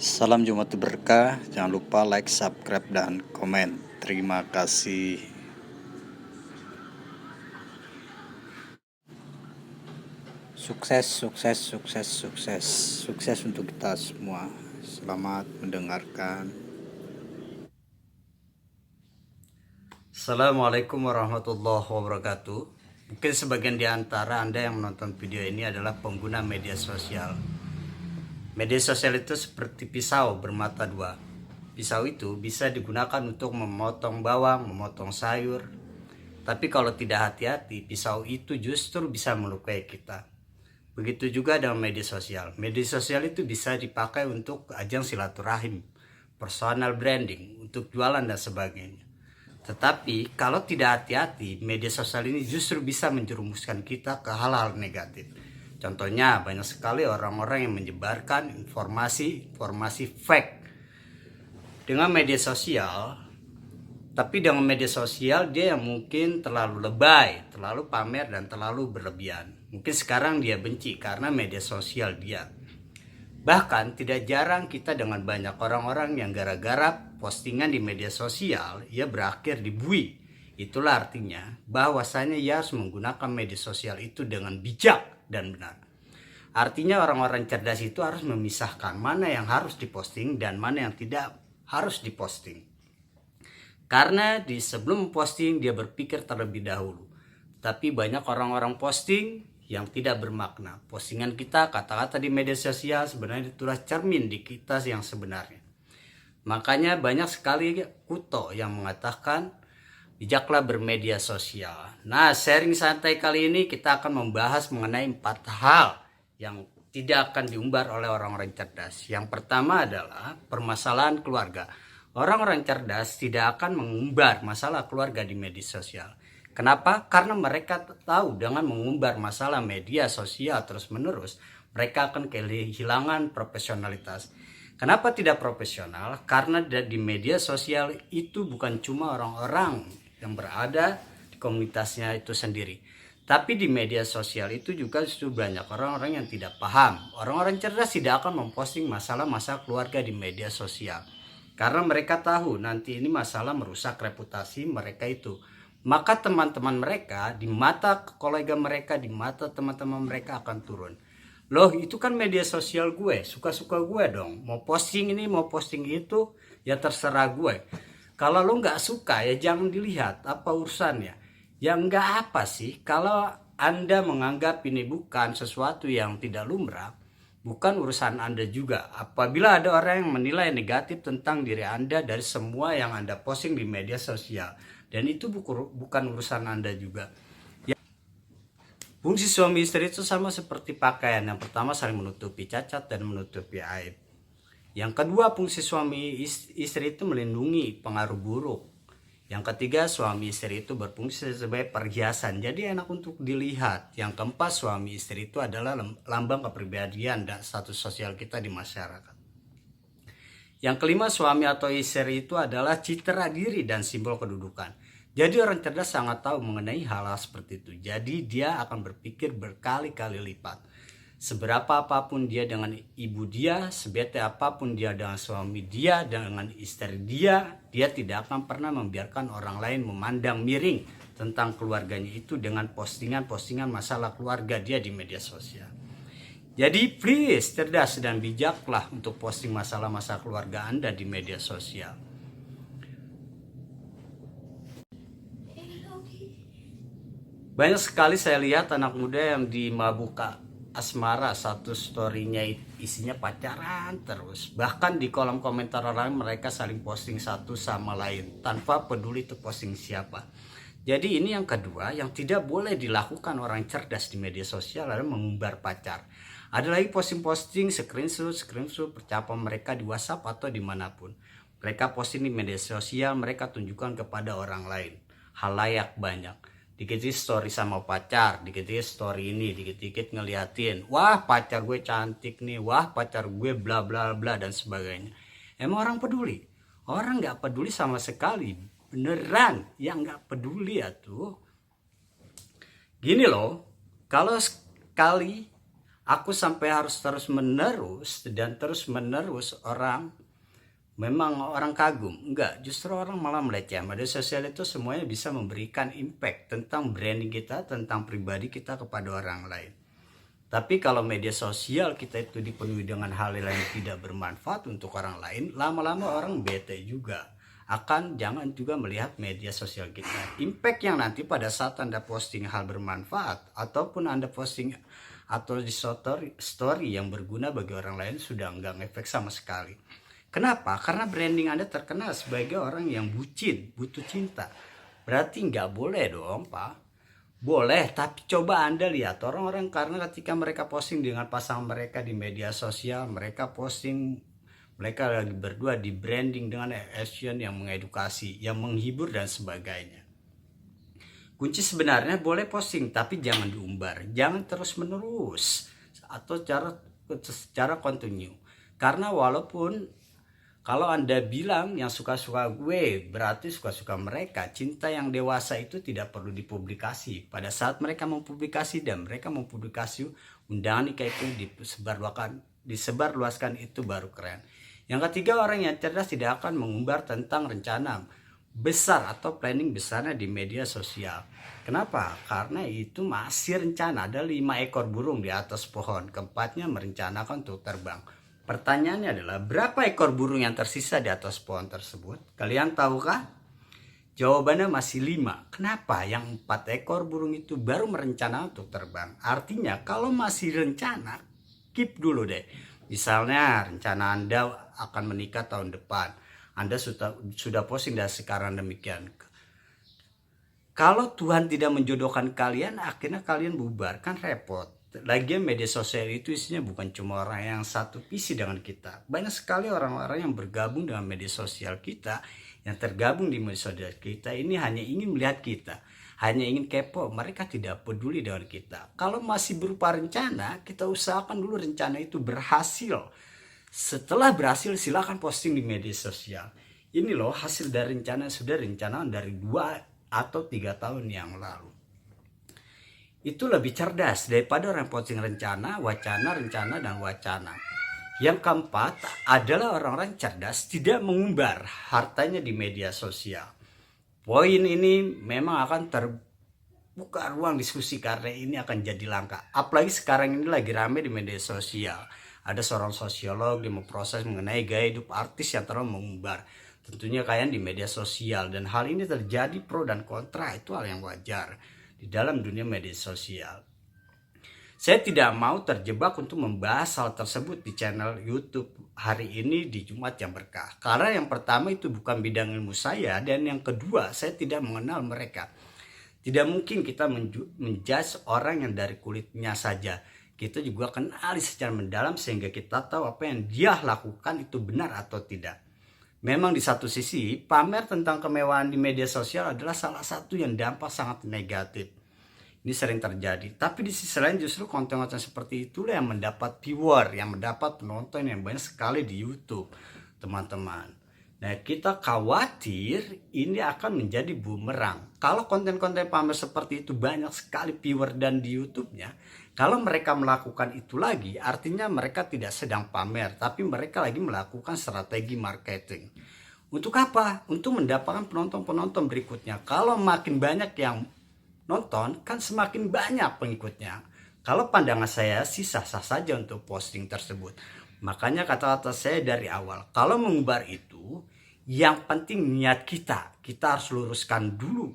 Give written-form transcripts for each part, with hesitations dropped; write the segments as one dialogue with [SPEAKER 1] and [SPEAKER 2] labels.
[SPEAKER 1] Salam Jumat berkah, jangan lupa like, subscribe, dan komen. Terima kasih. Sukses, sukses, sukses, sukses. Sukses untuk kita semua. Selamat mendengarkan.
[SPEAKER 2] Assalamualaikum warahmatullahi wabarakatuh. Mungkin sebagian di antara Anda yang menonton video ini adalah pengguna media sosial. Media sosial itu seperti pisau bermata dua. Pisau itu bisa digunakan untuk memotong bawang, memotong sayur. Tapi kalau tidak hati-hati, pisau itu justru bisa melukai kita. Begitu juga dengan media sosial. Media sosial itu bisa dipakai untuk ajang silaturahim, personal branding, untuk jualan dan sebagainya. Tetapi kalau tidak hati-hati, media sosial ini justru bisa menjerumuskan kita ke hal-hal negatif. Contohnya banyak sekali orang-orang yang menyebarkan informasi fake dengan media sosial. Tapi dengan media sosial dia yang mungkin terlalu lebay, terlalu pamer, dan terlalu berlebihan. Mungkin sekarang dia benci karena media sosial dia. Bahkan tidak jarang kita dengan banyak orang-orang yang gara-gara postingan di media sosial, ia berakhir dibui. Itulah artinya bahwasanya ia harus menggunakan media sosial itu dengan bijak dan benar. Artinya orang-orang cerdas itu harus memisahkan mana yang harus diposting dan mana yang tidak harus diposting. Karena sebelum posting dia berpikir terlebih dahulu. Tapi banyak orang-orang posting yang tidak bermakna. Postingan kita, kata-kata di media sosial sebenarnya itulah cermin di kita yang sebenarnya. Makanya banyak sekali kuto yang mengatakan bijaklah bermedia sosial. Nah, sharing santai kali ini kita akan membahas mengenai 4 hal yang tidak akan diumbar oleh orang-orang cerdas. Yang pertama adalah permasalahan keluarga. Orang-orang cerdas tidak akan mengumbar masalah keluarga di media sosial. Kenapa? Karena mereka tahu dengan mengumbar masalah media sosial terus-menerus, mereka akan kehilangan profesionalitas. Kenapa tidak profesional? Karena di media sosial itu bukan cuma orang-orang yang berada di komunitasnya itu sendiri. Tapi di media sosial itu juga justru banyak orang-orang yang tidak paham. Orang-orang cerdas tidak akan memposting masalah-masalah keluarga di media sosial. Karena mereka tahu nanti ini masalah merusak reputasi mereka itu. Maka teman-teman mereka, di mata kolega mereka, di mata teman-teman mereka akan turun. Loh, itu kan media sosial gue, suka-suka gue dong. Mau posting ini, mau posting itu, ya terserah gue. Kalau lo nggak suka ya jangan dilihat, apa urusannya. Ya nggak apa sih, kalau Anda menganggap ini bukan sesuatu yang tidak lumrah, bukan urusan Anda juga. Apabila ada orang yang menilai negatif tentang diri Anda dari semua yang Anda posting di media sosial, dan itu bukan urusan Anda juga. Fungsi suami istri itu sama seperti pakaian. Yang pertama saling menutupi cacat dan menutupi aib. Yang kedua, fungsi suami istri itu melindungi pengaruh buruk. Yang ketiga, suami istri itu berfungsi sebagai perhiasan, jadi enak untuk dilihat. Yang keempat, suami istri itu adalah lambang kepribadian dan status sosial kita di masyarakat. Yang kelima, suami atau istri itu adalah citra diri dan simbol kedudukan. Jadi orang cerdas sangat tahu mengenai hal-hal seperti itu. Jadi dia akan berpikir berkali-kali lipat. Seberapa apapun dia dengan ibu dia, sebete apapun dia dengan suami dia, dengan istri dia tidak akan pernah membiarkan orang lain memandang miring tentang keluarganya itu dengan postingan-postingan masalah keluarga dia di media sosial. Jadi please cerdas dan bijaklah untuk posting masalah-masalah keluarga Anda di media sosial. Banyak sekali saya lihat anak muda yang di Mabuka asmara, satu storynya isinya pacaran terus. Bahkan di kolom komentar orang mereka saling posting satu sama lain tanpa peduli itu posting siapa. Jadi ini yang kedua yang tidak boleh dilakukan orang cerdas di media sosial adalah mengumbar pacar. Ada lagi posting-posting screenshot percakapan mereka di WhatsApp atau dimanapun. Mereka posting di media sosial, mereka tunjukkan kepada orang lain. Halayak banyak. Dikit-dikit story sama pacar, dikit-dikit story ini, dikit-dikit ngeliatin, wah pacar gue cantik nih, wah pacar gue bla bla bla dan sebagainya. Emang orang peduli? Orang nggak peduli sama sekali, beneran yang nggak peduli ya tuh. Gini loh, kalau sekali Aku sampai harus terus menerus dan terus menerus memang orang kagum. Enggak, justru orang malah melihat ya, media sosial itu semuanya bisa memberikan impact tentang branding kita, tentang pribadi kita kepada orang lain. Tapi kalau media sosial kita itu dipenuhi dengan hal yang tidak bermanfaat untuk orang lain, lama-lama orang bete juga. Jangan juga melihat media sosial kita. Impact yang nanti pada saat Anda posting hal bermanfaat, ataupun Anda posting atau di story yang berguna bagi orang lain, sudah enggak ngefek sama sekali. Kenapa? Karena branding Anda terkenal sebagai orang yang bucin, butuh cinta. Berarti nggak boleh dong, Pak. Boleh, tapi coba Anda lihat orang-orang, karena ketika mereka posting dengan pasangan mereka di media sosial, mereka lagi berdua di branding dengan action yang mengedukasi, yang menghibur dan sebagainya. Kunci sebenarnya boleh posting, tapi jangan diumbar, jangan terus-menerus atau secara kontinu. Karena walaupun kalau Anda bilang yang suka-suka gue, berarti suka-suka mereka. Cinta yang dewasa itu tidak perlu dipublikasi. Pada saat mereka mempublikasi dan mereka mempublikasi undangan nikah itu disebarluaskan, itu baru keren. Yang ketiga, orang yang cerdas tidak akan mengumbar tentang rencana besar atau planning besarnya di media sosial. Kenapa? Karena itu masih rencana. Ada 5 ekor burung di atas pohon. Keempatnya merencanakan untuk terbang. Pertanyaannya adalah, berapa ekor burung yang tersisa di atas pohon tersebut? Kalian tahukah? Jawabannya masih 5. Kenapa? Yang 4 ekor burung itu baru merencanakan untuk terbang. Artinya kalau masih rencana, keep dulu deh. Misalnya rencana Anda akan menikah tahun depan. Anda sudah posting dari sekarang demikian. Kalau Tuhan tidak menjodohkan kalian, akhirnya kalian bubar, kan repot. Lagian media sosial itu isinya bukan cuma orang yang satu visi dengan kita. Banyak sekali orang-orang yang bergabung dengan media sosial kita, yang tergabung di media sosial kita ini hanya ingin melihat kita, hanya ingin kepo. Mereka tidak peduli dengan kita. Kalau masih berupa rencana, kita usahakan dulu rencana itu berhasil. Setelah berhasil, silakan posting di media sosial. Ini loh hasil dari rencana, sudah rencana dari 2 atau 3 tahun yang lalu. Itu lebih cerdas daripada orang posting rencana, rencana, dan wacana. Yang keempat adalah orang-orang cerdas tidak mengumbar hartanya di media sosial. Poin ini memang akan terbuka ruang diskusi karena ini akan jadi langka. Apalagi sekarang ini lagi rame di media sosial. Ada seorang sosiolog yang memproses mengenai gaya hidup artis yang terlalu mengumbar. Tentunya kalian di media sosial, dan hal ini terjadi pro dan kontra, itu hal yang wajar di dalam dunia media sosial. Saya tidak mau terjebak untuk membahas hal tersebut di channel YouTube hari ini di Jumat yang berkah. Karena yang pertama itu bukan bidang ilmu saya, dan yang kedua saya tidak mengenal mereka. Tidak mungkin kita menjudge orang yang dari kulitnya saja. Kita juga kenali secara mendalam sehingga kita tahu apa yang dia lakukan itu benar atau tidak. Memang di satu sisi, pamer tentang kemewahan di media sosial adalah salah satu yang dampak sangat negatif. Ini sering terjadi. Tapi di sisi lain justru konten-konten seperti itulah yang mendapat viewer, yang mendapat penonton yang banyak sekali di YouTube, teman-teman. Nah, kita khawatir ini akan menjadi bumerang. Kalau konten-konten pamer seperti itu banyak sekali viewer dan di YouTube-nya, kalau mereka melakukan itu lagi, artinya mereka tidak sedang pamer, tapi mereka lagi melakukan strategi marketing. Untuk apa? Untuk mendapatkan penonton-penonton berikutnya. Kalau makin banyak yang nonton, kan semakin banyak pengikutnya. Kalau pandangan saya sih sah-sah saja untuk posting tersebut. Makanya kata-kata saya dari awal, kalau mengumbar itu, yang penting niat kita harus luruskan dulu.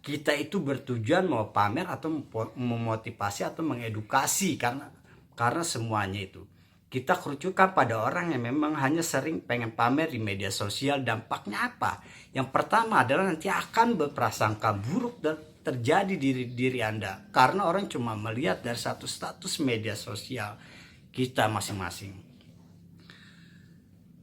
[SPEAKER 2] Kita itu bertujuan mau pamer atau memotivasi atau mengedukasi, karena semuanya itu kita kerucutkan pada orang yang memang hanya sering pengen pamer di media sosial. Dampaknya apa? Yang pertama adalah nanti akan berprasangka buruk dan terjadi di diri Anda, karena orang cuma melihat dari satu status media sosial kita masing-masing.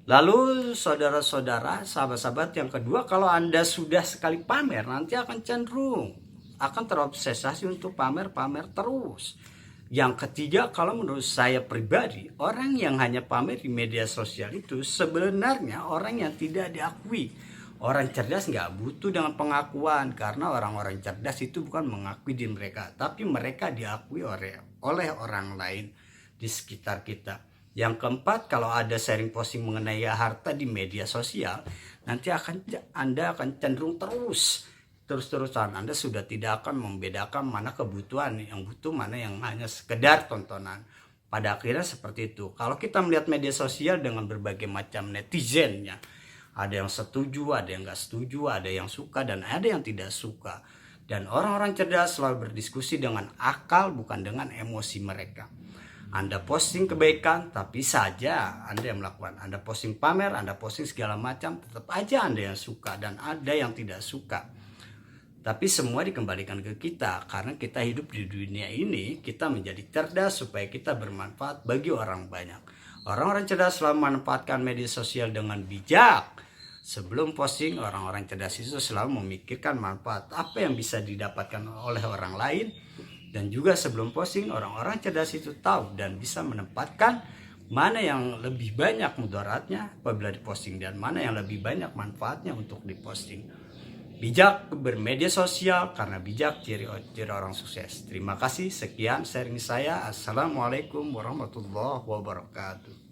[SPEAKER 2] Lalu saudara-saudara, sahabat-sahabat, yang kedua, kalau Anda sudah sekali pamer, nanti akan cenderung akan terobsesi untuk pamer-pamer terus. Yang ketiga, kalau menurut saya pribadi, orang yang hanya pamer di media sosial itu sebenarnya orang yang tidak diakui, Orang cerdas nggak butuh dengan pengakuan, karena orang-orang cerdas itu bukan mengakui diri mereka, tapi mereka diakui oleh orang lain di sekitar kita. Yang keempat, kalau ada sharing posting mengenai harta di media sosial, nanti Anda akan cenderung terus-terusan. Anda sudah tidak akan membedakan mana kebutuhan yang butuh, mana yang hanya sekedar tontonan. Pada akhirnya seperti itu. Kalau kita melihat media sosial dengan berbagai macam netizennya, ada yang setuju, ada yang nggak setuju, ada yang suka, dan ada yang tidak suka. Dan orang-orang cerdas selalu berdiskusi dengan akal, bukan dengan emosi mereka. Anda posting kebaikan, tapi saja Anda yang melakukan. Anda posting pamer, Anda posting segala macam, tetap aja Anda yang suka dan ada yang tidak suka. Tapi semua dikembalikan ke kita, karena kita hidup di dunia ini, kita menjadi cerdas supaya kita bermanfaat bagi orang banyak. Orang-orang cerdas selalu memanfaatkan media sosial dengan bijak. Sebelum posting, orang-orang cerdas itu selalu memikirkan manfaat apa yang bisa didapatkan oleh orang lain. Dan juga sebelum posting, orang-orang cerdas itu tahu dan bisa menempatkan mana yang lebih banyak mudaratnya apabila diposting dan mana yang lebih banyak manfaatnya untuk diposting. Bijak bermedia sosial, karena bijak ciri orang sukses. Terima kasih, sekian sharing saya. Assalamualaikum warahmatullahi wabarakatuh.